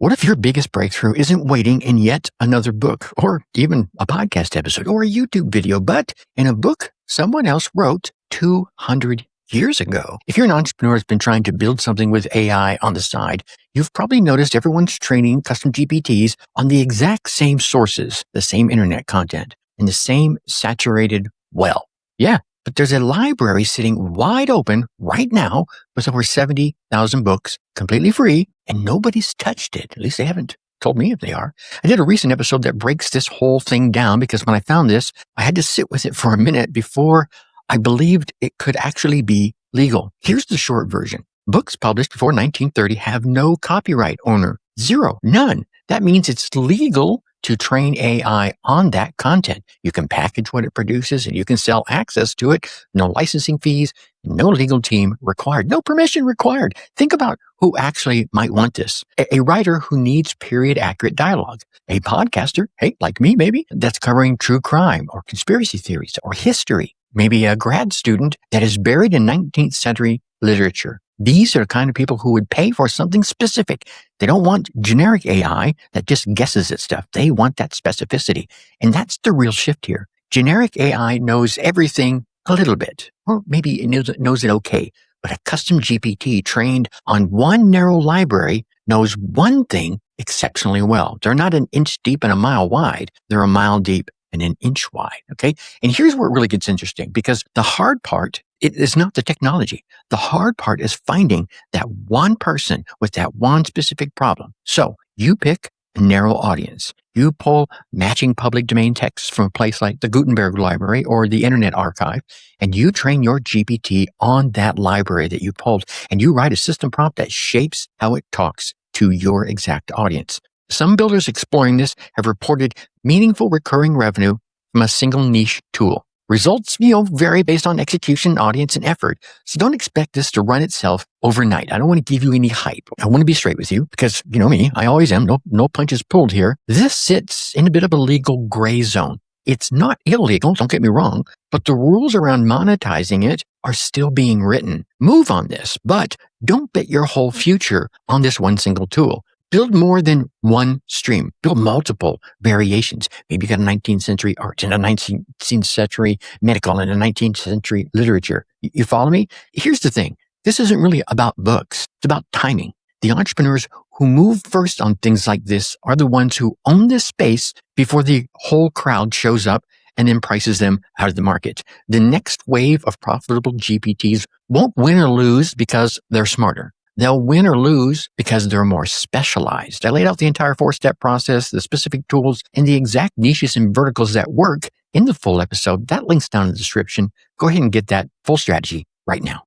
What if your biggest breakthrough isn't waiting in yet another book or even a podcast episode or a YouTube video, but in a book someone else wrote 200 years ago? If you're an entrepreneur who's been trying to build something with AI on the side, you've probably noticed everyone's training custom GPTs on the exact same sources, the same internet content, and the same saturated well. Yeah, but there's a library sitting wide open right now with over 70,000 books, completely free, and nobody's touched it. At least they haven't told me if they are. I did a recent episode that breaks this whole thing down because when I found this, I had to sit with it for a minute before I believed it could actually be legal. Here's the short version. Books published before 1930 have no copyright owner. Zero. None. That means it's legal to train AI on that content. You can package what it produces and you can sell access to it. No licensing fees, no legal team required, no permission required. Think about who actually might want this. A writer who needs period accurate dialogue. A podcaster, hey, like me maybe, that's covering true crime or conspiracy theories or history. Maybe a grad student that is buried in 19th century literature. These are the kind of people who would pay for something specific. They don't want generic AI that just guesses at stuff. They want that specificity. And that's the real shift here. Generic AI knows everything a little bit, or maybe it knows it okay. But a custom GPT trained on one narrow library knows one thing exceptionally well. They're not an inch deep and a mile wide. They're a mile deep and an inch wide. Okay. And here's where it really gets interesting, because the hard part, it is not the technology. The hard part is finding that one person with that one specific problem. So you pick a narrow audience. You pull matching public domain texts from a place like the Gutenberg Library or the Internet Archive, and you train your GPT on that library that you pulled, and you write a system prompt that shapes how it talks to your exact audience. Some builders exploring this have reported meaningful recurring revenue from a single niche tool. Results, vary based on execution, audience, and effort. So don't expect this to run itself overnight. I don't want to give you any hype. I want to be straight with you because, you know me, I always am. No punches pulled here. This sits in a bit of a legal gray zone. It's not illegal, don't get me wrong, but the rules around monetizing it are still being written. Move on this, but don't bet your whole future on this one single tool. Build more than one stream. Build multiple variations. Maybe you got a 19th century art and a 19th century medical and a 19th century literature. You follow me? Here's the thing. This isn't really about books. It's about timing. The entrepreneurs who move first on things like this are the ones who own this space before the whole crowd shows up and then prices them out of the market. The next wave of profitable GPTs won't win or lose because they're smarter. They'll win or lose because they're more specialized. I laid out the entire 4-step process, the specific tools, and the exact niches and verticals that work in the full episode. That link's down in the description. Go ahead and get that full strategy right now.